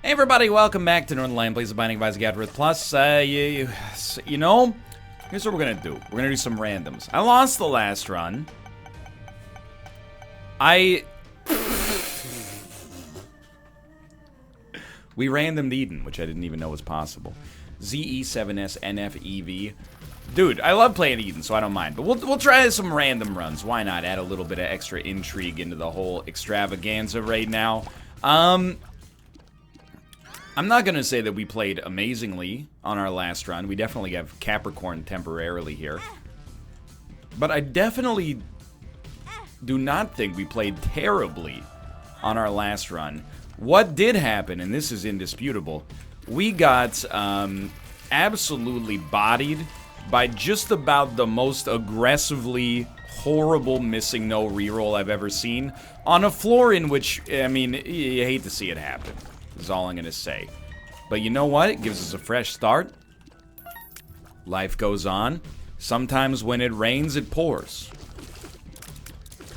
Hey everybody, welcome back to Northernlion, Plays the Binding of Isaac AFTERBIRTH Plus. You know, here's what we're gonna do. We're gonna do some randoms. I lost the last run. We randomed Eden, which I didn't even know was possible. ZE7SNFEV. Dude, I love playing Eden, so I don't mind. But we'll try some random runs. Why not? Add a little bit of extra intrigue into the whole extravaganza right now. I'm not going to say that we played amazingly on our last run. We definitely have Capricorn temporarily here. But I definitely do not think we played terribly on our last run. What did happen, and this is indisputable, we got absolutely bodied by just about the most aggressively horrible missing no reroll I've ever seen on a floor in which, I mean, you hate to see it happen. Is all I'm gonna say. But you know what? It gives us a fresh start. Life goes on. Sometimes when it rains, it pours.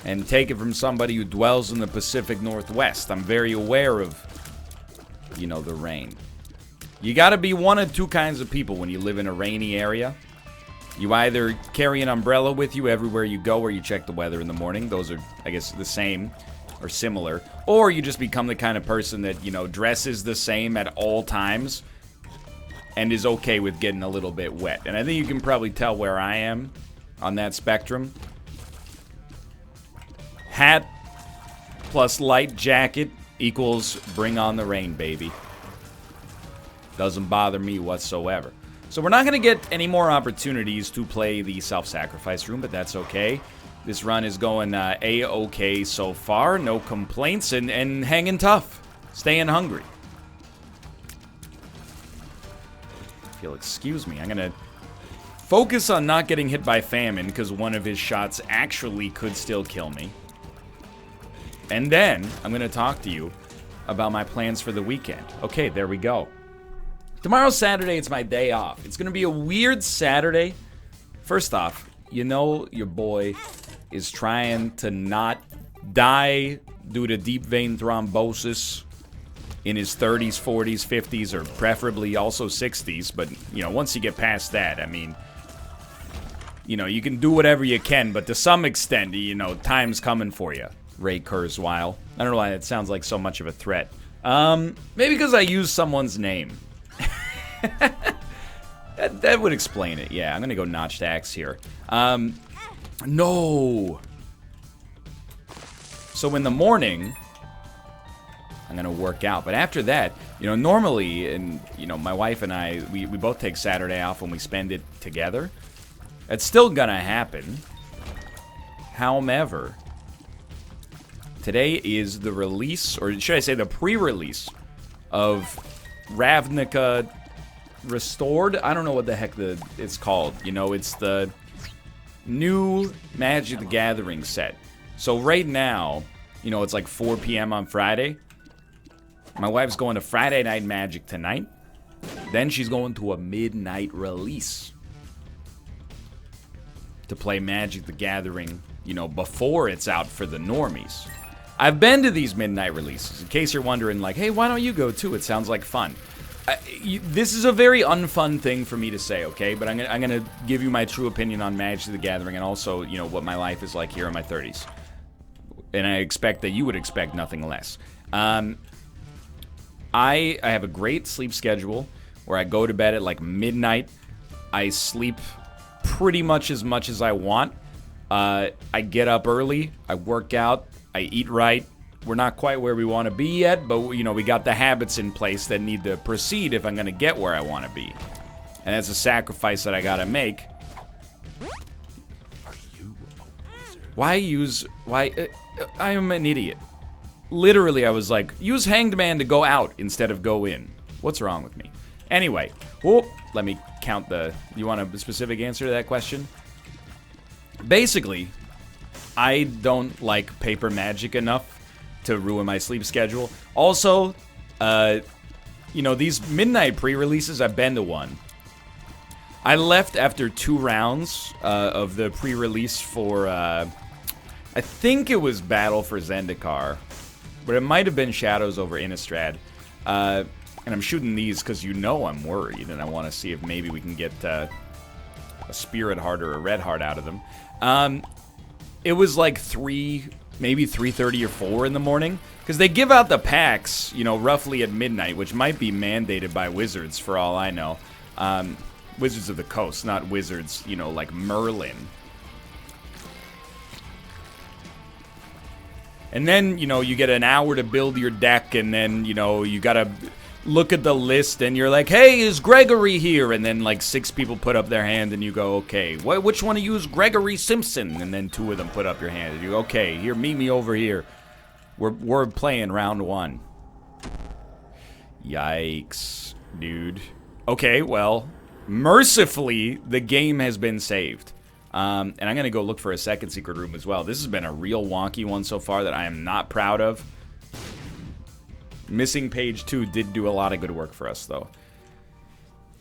And take it from somebody who dwells in the Pacific Northwest. I'm very aware of, you know, the rain. You gotta be one of two kinds of people when you live in a rainy area. You either carry an umbrella with you everywhere you go, or you check the weather in the morning. Those are, I guess, the same. Or similar, or you just become the kind of person that, you know, dresses the same at all times and is okay with getting a little bit wet. And I think you can probably tell where I am on that spectrum. Hat plus light jacket equals bring on the rain, baby. Doesn't bother me whatsoever. So we're not going to get any more opportunities to play the self-sacrifice room, but that's okay. This run is going A-okay so far. No complaints and hanging tough. Staying hungry. If you'll excuse me, I'm going to focus on not getting hit by famine because one of his shots actually could still kill me. And then I'm going to talk to you about my plans for the weekend. Okay, there we go. Tomorrow's Saturday. It's my day off. It's going to be a weird Saturday. First off, you know your boy is trying to not die due to deep vein thrombosis in his 30s, 40s, 50s, or preferably also 60s. But, you know, once you get past that, I mean, you know, you can do whatever you can, but to some extent, you know, time's coming for you. Ray Kurzweil. I don't know why that sounds like so much of a threat. Maybe because I used someone's name. That would explain it. Yeah, I'm going to go notched axe here. No. So in the morning, I'm going to work out. But after that, you know, normally, and, you know, my wife and I, we both take Saturday off when we spend it together. It's still going to happen. However, today is the release, or should I say the pre-release, of Ravnica Restored. I don't know what the heck it's called. You know, it's the new Magic the Gathering set. So right now, you know, it's like 4 p.m. on Friday. My wife's going to Friday Night Magic tonight. Then she's going to a midnight release to play Magic the Gathering, you know, before it's out for the normies. I've been to these midnight releases. In case you're wondering, like, hey, why don't you go too? It sounds like fun. This is a very unfun thing for me to say, okay? But I'm gonna give you my true opinion on Magic the Gathering and also, you know, what my life is like here in my 30s. And I expect that you would expect nothing less. I have a great sleep schedule where I go to bed at like midnight. I sleep pretty much as I want. I get up early. I work out. I eat right. We're not quite where we want to be yet, but, you know, we got the habits in place that need to proceed if I'm going to get where I want to be. And that's a sacrifice that I got to make. I am an idiot. Literally, I was like, use Hanged Man to go out instead of go in. What's wrong with me? Anyway, let me count you want a specific answer to that question? Basically, I don't like paper magic enough to ruin my sleep schedule. Also, you know, these midnight pre-releases, I've been to one. I left after 2 rounds of the pre-release for, I think it was Battle for Zendikar, but it might have been Shadows over Innistrad. And I'm shooting these because you know I'm worried, and I want to see if maybe we can get a spirit heart or a red heart out of them. It was like 3, maybe 3:30 or 4 in the morning, because they give out the packs, you know, roughly at midnight, which might be mandated by Wizards for all I know. Wizards of the Coast, not Wizards, you know, like Merlin. And then, you know, you get an hour to build your deck, and then, you know, you gotta look at the list, and you're like, hey, is Gregory here? And then, like, 6 people put up their hand, and you go, okay, which one of you is Gregory Simpson? And then 2 of them put up your hand, and you go, okay, here, meet me over here. We're playing round 1. Yikes, dude. Okay, well, mercifully, the game has been saved. And I'm going to go look for a second secret room as well. This has been a real wonky one so far that I am not proud of. Missing page 2 did do a lot of good work for us, though.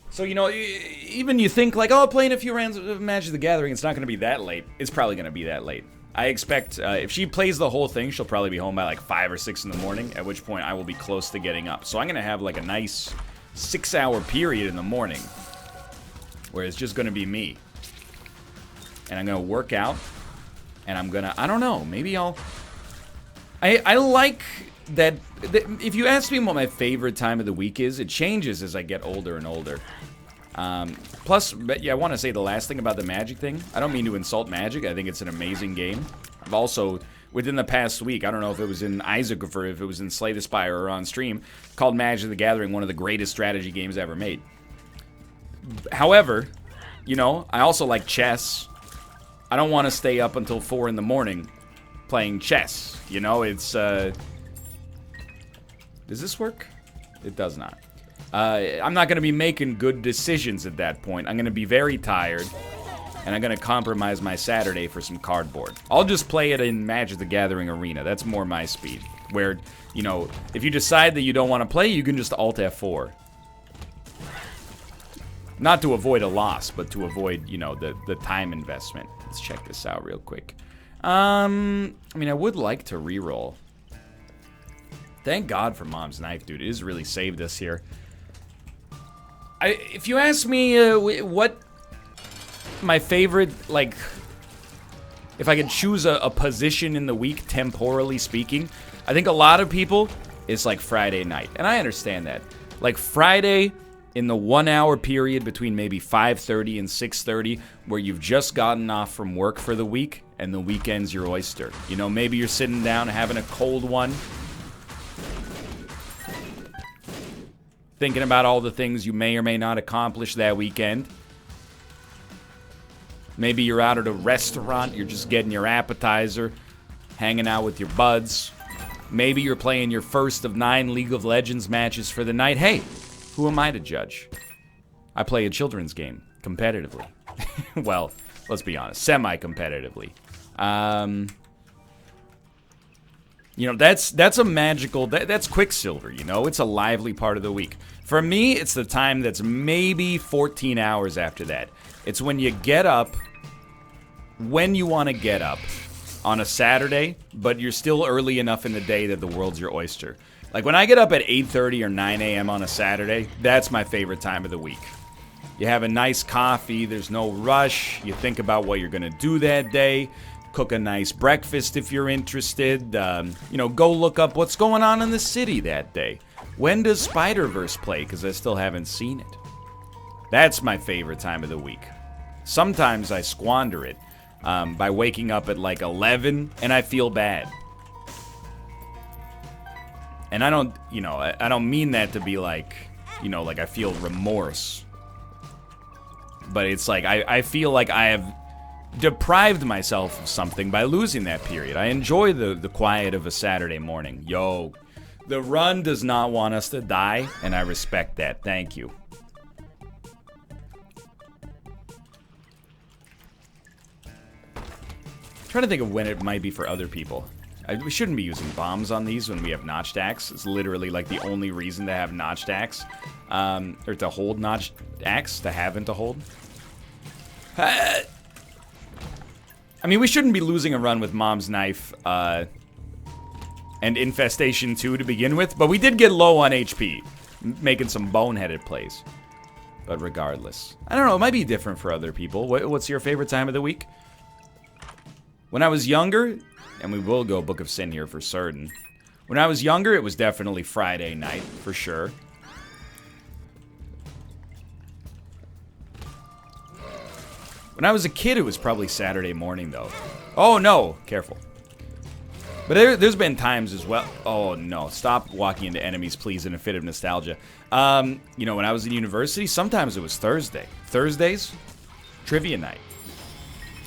So, you know, even you think, like, oh, playing a few rounds of Magic the Gathering, it's not going to be that late. It's probably going to be that late. I expect, if she plays the whole thing, she'll probably be home by, like, 5 or 6 in the morning, at which point I will be close to getting up. So I'm going to have, like, a nice 6-hour period in the morning where it's just going to be me. And I'm going to work out, and I'm going to, I don't know, maybe I like that, if you ask me what my favorite time of the week is, it changes as I get older and older. Plus, yeah, I want to say the last thing about the Magic thing. I don't mean to insult Magic. I think it's an amazing game. I've also, within the past week, I don't know if it was in Isaac or if it was in Slay the Spire or on stream, called Magic the Gathering one of the greatest strategy games ever made. However, you know, I also like chess. I don't want to stay up until 4 in the morning playing chess. You know, it's, does this work? It does not. I'm not going to be making good decisions at that point. I'm going to be very tired, and I'm going to compromise my Saturday for some cardboard. I'll just play it in Magic the Gathering Arena. That's more my speed. Where, you know, if you decide that you don't want to play, you can just Alt F4. Not to avoid a loss, but to avoid, you know, the time investment. Let's check this out real quick. I mean, I would like to reroll. Thank God for Mom's Knife, dude. It has really saved us here. If you ask me what my favorite, like, if I could choose a position in the week, temporally speaking, I think a lot of people, it's like Friday night. And I understand that. Like, Friday, in the 1-hour period between maybe 5:30 and 6:30, where you've just gotten off from work for the week, and the weekend's your oyster. You know, maybe you're sitting down having a cold one, thinking about all the things you may or may not accomplish that weekend. Maybe you're out at a restaurant, you're just getting your appetizer, hanging out with your buds. Maybe you're playing your first of 9 League of Legends matches for the night. Hey, who am I to judge? I play a children's game, competitively. Well, let's be honest, semi-competitively. You know, that's a magical, that's Quicksilver, you know? It's a lively part of the week. For me, it's the time that's maybe 14 hours after that. It's when you get up, when you want to get up on a Saturday, but you're still early enough in the day that the world's your oyster. Like, when I get up at 8:30 or 9 a.m. on a Saturday, that's my favorite time of the week. You have a nice coffee, there's no rush, you think about what you're going to do that day, cook a nice breakfast if you're interested, you know, go look up what's going on in the city that day. When does Spider-Verse play? Because I still haven't seen it. That's my favorite time of the week. Sometimes I squander it by waking up at like 11 and I feel bad. And I don't, you know, I don't mean that to be like, you know, like I feel remorse. But it's like, I feel like I have deprived myself of something by losing that period. I enjoy the quiet of a Saturday morning. Yo, the run does not want us to die, and I respect that. Thank you. I'm trying to think of when it might be for other people. We shouldn't be using bombs on these when we have notched axe. It's literally like the only reason to have notched axe. Or to hold notched axe, to have and to hold. I mean, we shouldn't be losing a run with Mom's Knife and Infestation 2 to begin with, but we did get low on HP, making some boneheaded plays. But regardless, I don't know, it might be different for other people. What's your favorite time of the week? When I was younger, and we will go Book of Sin here for certain. When I was younger, it was definitely Friday night, for sure. When I was a kid, it was probably Saturday morning, though. Oh, no. Careful. But there's been times as well. Oh, no. Stop walking into enemies, please, in a fit of nostalgia. You know, when I was in university, sometimes it was Thursday. Thursdays, trivia night.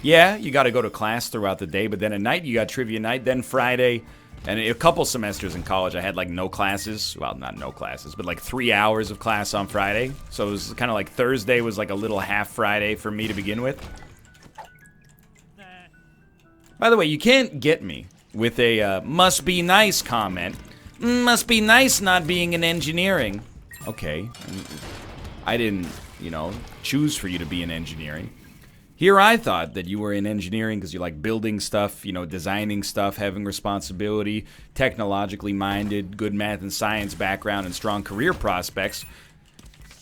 Yeah, you got to go to class throughout the day, but then at night, you got trivia night. Then Friday, and a couple semesters in college, I had, like, no classes. Well, not no classes, but, like, 3 hours of class on Friday. So it was kind of like Thursday was, like, a little half Friday for me to begin with. By the way, you can't get me with a must be nice comment. Must be nice not being in engineering. Okay. I didn't, you know, choose for you to be in engineering. Here I thought that you were in engineering because you like building stuff, you know, designing stuff, having responsibility, technologically minded, good math and science background, and strong career prospects.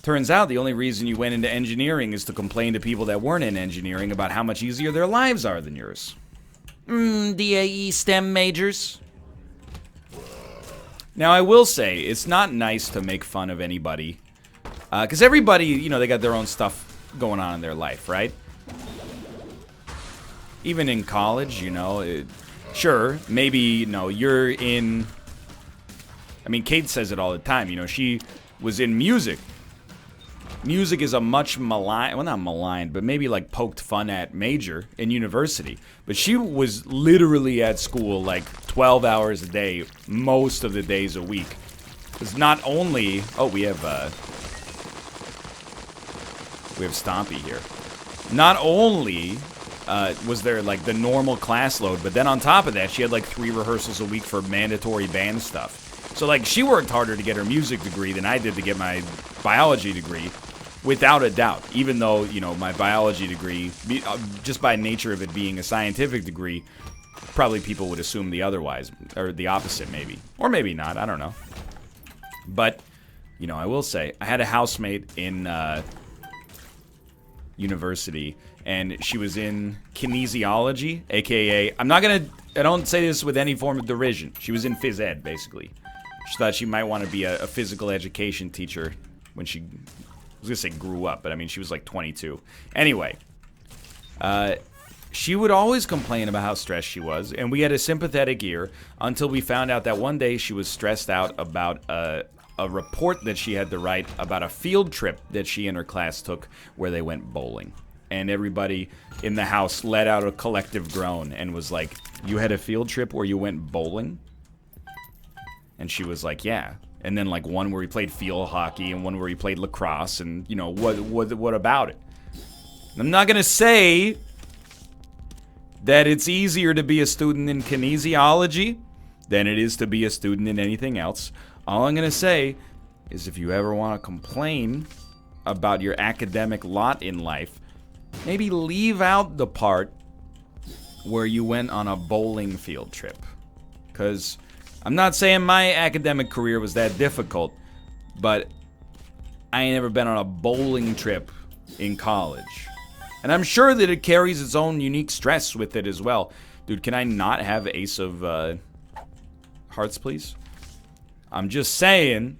Turns out the only reason you went into engineering is to complain to people that weren't in engineering about how much easier their lives are than yours. DAE STEM majors. Now, I will say, it's not nice to make fun of anybody. Because everybody, you know, they got their own stuff going on in their life, right? Even in college, you know, sure, maybe, you know, you're in... I mean, Kate says it all the time, you know, she was in music. Music is a much maligned, well, not maligned, but maybe like poked fun at major in university. But she was literally at school like 12 hours a day, most of the days a week. Because not only, oh, we have Stompy here. Not only was there like the normal class load, but then on top of that, she had like 3 rehearsals a week for mandatory band stuff. So like she worked harder to get her music degree than I did to get my biology degree. Without a doubt, even though, you know, my biology degree, just by nature of it being a scientific degree, probably people would assume the otherwise, or the opposite maybe. Or maybe not, I don't know. But, you know, I will say, I had a housemate in university, and she was in kinesiology, aka, I don't say this with any form of derision. She was in phys ed, basically. She thought she might want to be a physical education teacher when she... I was going to say grew up, but I mean, she was like 22. Anyway, she would always complain about how stressed she was, and we had a sympathetic ear until we found out that one day she was stressed out about a report that she had to write about a field trip that she and her class took where they went bowling. And everybody in the house let out a collective groan and was like, "You had a field trip where you went bowling?" And she was like, "Yeah." And then like one where he played field hockey and one where he played lacrosse, and you know, what about it? I'm not gonna say that it's easier to be a student in kinesiology than it is to be a student in anything else. All I'm gonna say is if you ever want to complain about your academic lot in life, maybe leave out the part where you went on a bowling field trip. Because I'm not saying my academic career was that difficult, but I ain't never been on a bowling trip in college. And I'm sure that it carries its own unique stress with it as well. Dude, can I not have Ace of Hearts, please? I'm just saying,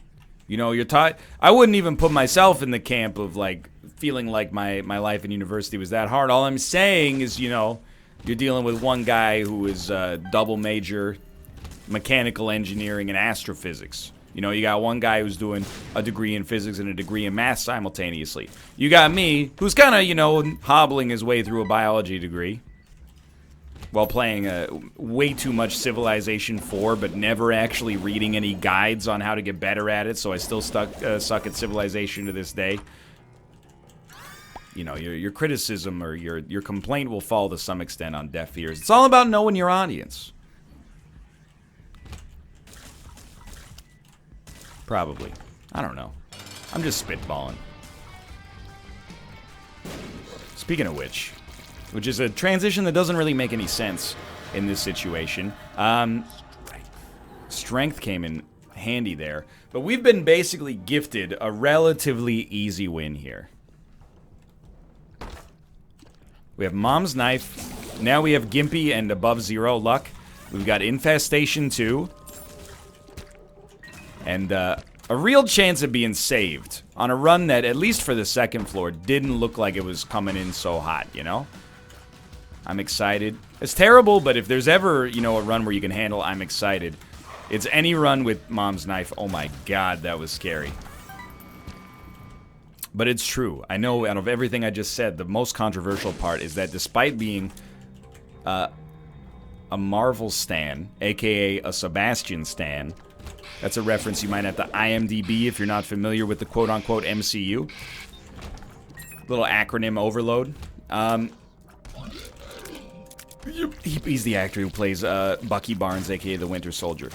you know, you're taught... I wouldn't even put myself in the camp of, like, feeling like my life in university was that hard. All I'm saying is, you know, you're dealing with one guy who is double major... mechanical engineering and astrophysics. You know, you got one guy who's doing a degree in physics and a degree in math simultaneously. You got me, who's kind of, you know, hobbling his way through a biology degree while playing way too much Civilization 4, but never actually reading any guides on how to get better at it, so I still suck at Civilization to this day. You know, your criticism or your complaint will fall to some extent on deaf ears. It's all about knowing your audience. Probably. I don't know. I'm just spitballing. Speaking of which is a transition that doesn't really make any sense in this situation. strength came in handy there. But we've been basically gifted a relatively easy win here. We have Mom's Knife. Now we have Gimpy and above 0 luck. We've got Infestation 2. And a real chance of being saved on a run that, at least for the second floor, didn't look like it was coming in so hot, you know? I'm excited. It's terrible, but if there's ever, you know, a run where you can handle, I'm excited. It's any run with Mom's Knife. Oh my god, that was scary. But it's true. I know out of everything I just said, the most controversial part is that despite being a Marvel stan, aka a Sebastian stan, that's a reference you might have to IMDb if you're not familiar with the quote-unquote MCU. Little acronym overload. He's the actor who plays Bucky Barnes, aka the Winter Soldier.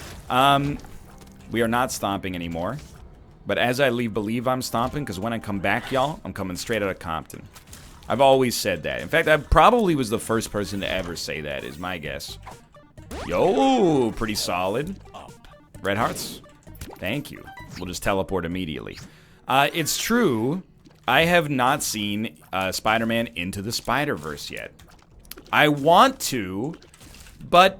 We are not stomping anymore. But as I believe I'm stomping, because when I come back, y'all, I'm coming straight out of Compton. I've always said that. In fact, I probably was the first person to ever say that, is my guess. Yo, pretty solid. Red hearts? Thank you. We'll just teleport immediately. It's true, I have not seen Spider-Man Into the Spider-Verse yet. I want to, but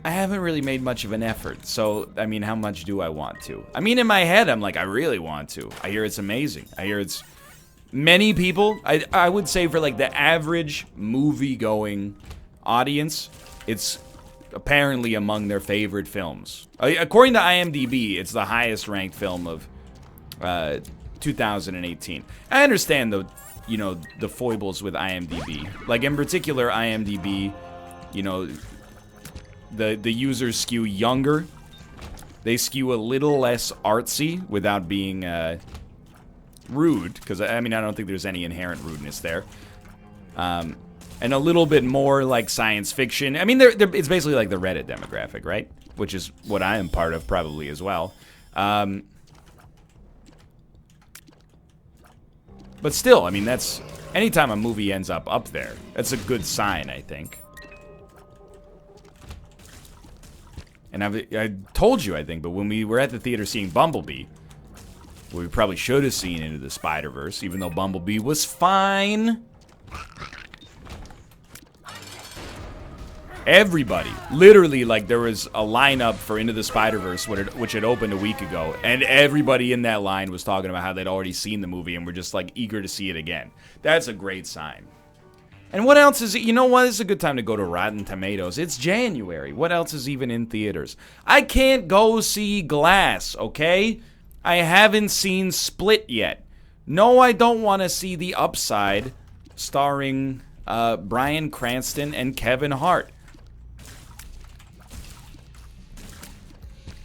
I haven't really made much of an effort. So, I mean, how much do I want to? I mean, in my head, I'm like, I really want to. I hear it's amazing. I hear it's... Many people, I would say for like the average movie-going audience, it's apparently among their favorite films. According to IMDb, it's the highest-ranked film of 2018. I understand, though, you know, the foibles with IMDb. Like, in particular, IMDb, you know... The users skew younger. They skew a little less artsy without being rude, because I mean I don't think there's any inherent rudeness there. And a little bit more like science fiction. I mean, it's basically like the Reddit demographic, right? Which is what I am part of probably as well. But still, I mean, that's anytime a movie ends up there, that's a good sign, I think. And I told you, I think, but when we were at the theater seeing Bumblebee, we probably should have seen Into the Spider-Verse, even though Bumblebee was fine. Everybody, literally, like, there was a lineup for Into the Spider-Verse, which had opened a week ago, and everybody in that line was talking about how they'd already seen the movie and were just, like, eager to see it again. That's a great sign. And what else is it? You know what? It's a good time to go to Rotten Tomatoes. It's January. What else is even in theaters? I can't go see Glass, okay? I haven't seen Split yet. No, I don't want to see The Upside, starring Bryan Cranston and Kevin Hart.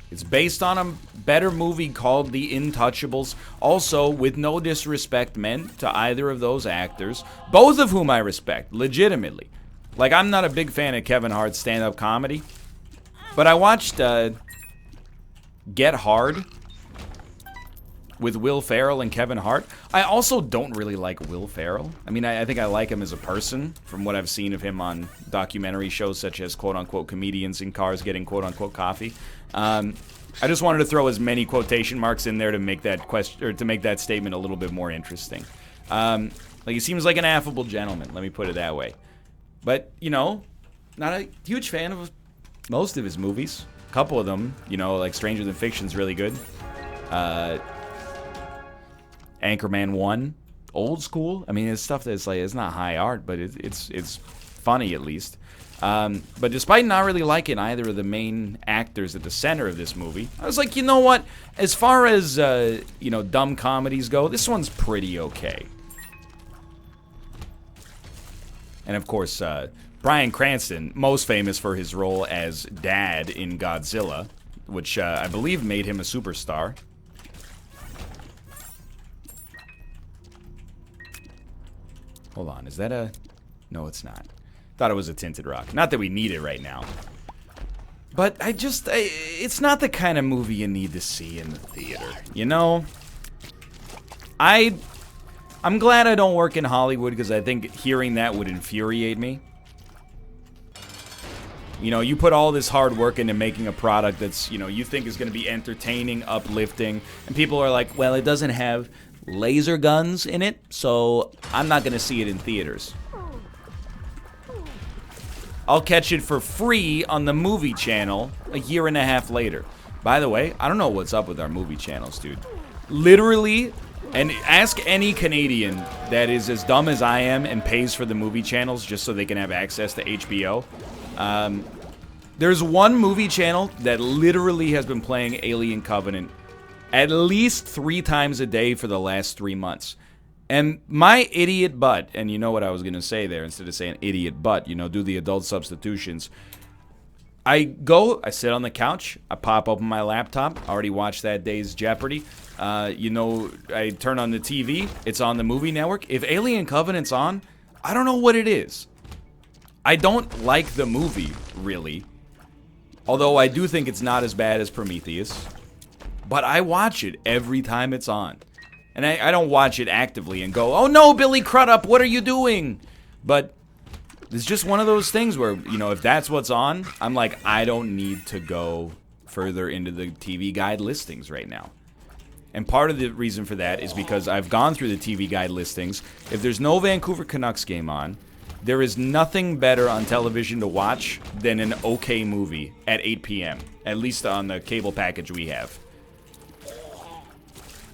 It's based on a better movie called The Intouchables. Also, with no disrespect meant to either of those actors, both of whom I respect, legitimately. Like, I'm not a big fan of Kevin Hart's stand-up comedy, but I watched Get Hard with Will Ferrell and Kevin Hart. I also don't really like Will Ferrell. I mean, I think I like him as a person from what I've seen of him on documentary shows such as quote-unquote comedians in cars getting quote-unquote coffee. I just wanted to throw as many quotation marks in there to make that question or to make that statement a little bit more interesting. Like, he seems like an affable gentleman, let me put it that way. But, you know, not a huge fan of most of his movies. A couple of them, you know, like Stranger Than Fiction's really good. Anchorman 1, old school. I mean, it's stuff that's like, it's not high art, but it's funny at least. But despite not really liking either of the main actors at the center of this movie, I was like, you know what? As far as, you know, dumb comedies go, this one's pretty okay. And of course, Bryan Cranston, most famous for his role as Dad in Godzilla, which I believe made him a superstar. Hold on, is that a... No, it's not. Thought it was a tinted rock. Not that we need it right now. But it's not the kind of movie you need to see in the theater. You know? I'm glad I don't work in Hollywood because I think hearing that would infuriate me. You know, you put all this hard work into making a product that's, you know, you think is going to be entertaining, uplifting, and people are like, well, it doesn't have laser guns in it, so I'm not going to see it in theaters. I'll catch it for free on the movie channel a year and a half later. By the way, I don't know what's up with our movie channels, dude. Literally, and ask any Canadian that is as dumb as I am and pays for the movie channels just so they can have access to HBO. There's one movie channel that literally has been playing Alien Covenant at least 3 times a day for the last 3 months. And my idiot butt, and you know what I was going to say there, instead of saying idiot butt, you know, do the adult substitutions. I sit on the couch, I pop open my laptop, I already watched that day's Jeopardy. You know, I turn on the TV, it's on the movie network. If Alien Covenant's on, I don't know what it is. I don't like the movie, really. Although I do think it's not as bad as Prometheus. But I watch it every time it's on. And I don't watch it actively and go, oh no, Billy Crudup, what are you doing? But it's just one of those things where, you know, if that's what's on, I'm like, I don't need to go further into the TV guide listings right now. And part of the reason for that is because I've gone through the TV guide listings. If there's no Vancouver Canucks game on, there is nothing better on television to watch than an okay movie at 8 p.m., at least on the cable package we have.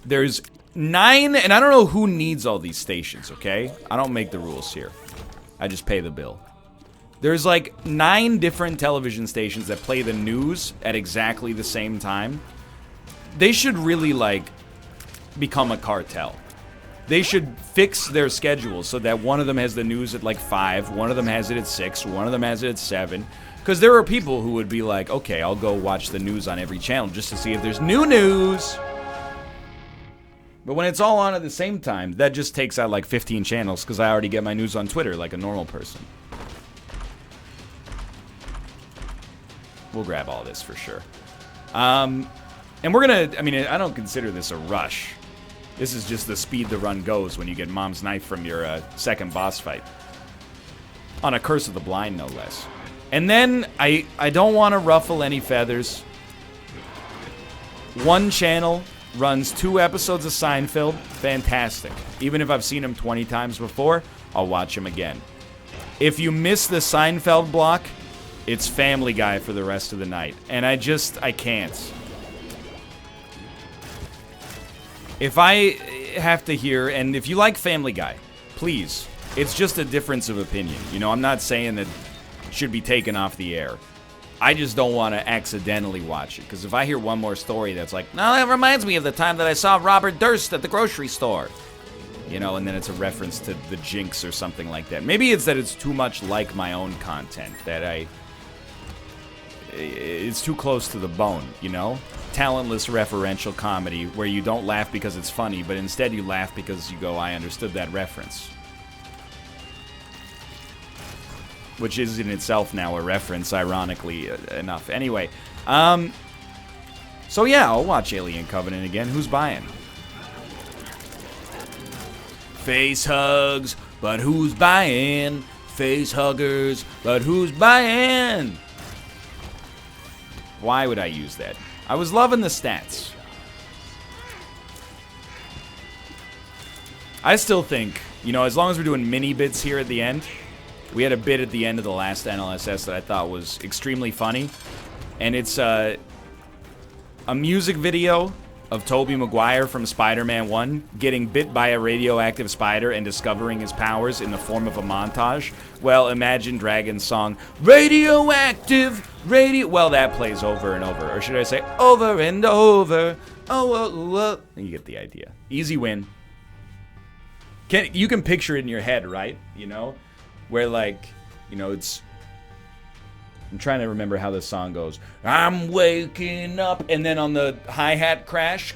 There's 9, and I don't know who needs all these stations, okay? I don't make the rules here. I just pay the bill. There's like 9 different television stations that play the news at exactly the same time. They should really, like, become a cartel. They should fix their schedule so that one of them has the news at like 5, one of them has it at 6, one of them has it at 7. Because there are people who would be like, okay, I'll go watch the news on every channel just to see if there's new news. But when it's all on at the same time, that just takes out like 15 channels because I already get my news on Twitter like a normal person. We'll grab all this for sure. And we're gonna, I mean, I don't consider this a rush. This is just the speed the run goes when you get Mom's knife from your second boss fight. On a Curse of the Blind, no less. And then, I don't want to ruffle any feathers. One channel runs 2 episodes of Seinfeld. Fantastic. Even if I've seen them 20 times before, I'll watch them again. If you miss the Seinfeld block, it's Family Guy for the rest of the night. And I can't. If I have to hear, and if you like Family Guy, please, it's just a difference of opinion. You know, I'm not saying that it should be taken off the air. I just don't want to accidentally watch it. Because if I hear one more story that's like, no, that reminds me of the time that I saw Robert Durst at the grocery store. You know, and then it's a reference to the Jinx or something like that. Maybe it's that it's too much like my own content. That it's too close to the bone, you know? Talentless referential comedy where you don't laugh because it's funny, but instead you laugh because you go, I understood that reference. Which is in itself now a reference, ironically enough. Anyway, so yeah, I'll watch Alien Covenant again. Who's buying? Face hugs, but who's buying? Face huggers, but who's buying? Why would I use that? I was loving the stats. I still think, you know, as long as we're doing mini bits here at the end, we had a bit at the end of the last NLSS that I thought was extremely funny. And it's a music video of Tobey Maguire from Spider-Man 1 getting bit by a radioactive spider and discovering his powers in the form of a montage. Well, Imagine Dragons' song, Radioactive, well, that plays over and over. Or should I say, over and over. Oh. You get the idea. Easy win. You can picture it in your head, right? You know? Where, like, you know, it's... I'm trying to remember how this song goes. I'm waking up. And then on the hi-hat crash,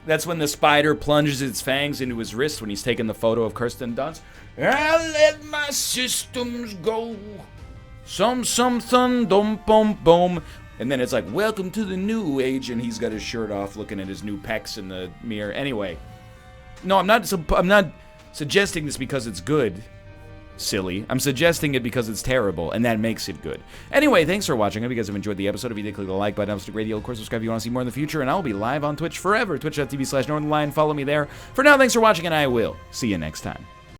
that's when the spider plunges its fangs into his wrist when he's taking the photo of Kirsten Dunst. I let my systems go. Something, dum, bum, boom. And then it's like, welcome to the new age. And he's got his shirt off looking at his new pecs in the mirror. Anyway. No, I'm not suggesting this because it's good. silly. I'm suggesting it because it's terrible, and that makes it good. Anyway, thanks for watching. I hope you guys have enjoyed the episode. If you did, click the like button. Stick radio. Of course, subscribe if you want to see more in the future, and I'll be live on Twitch forever. Twitch.tv/Northernlion. Follow me there. For now, thanks for watching, and I will see you next time.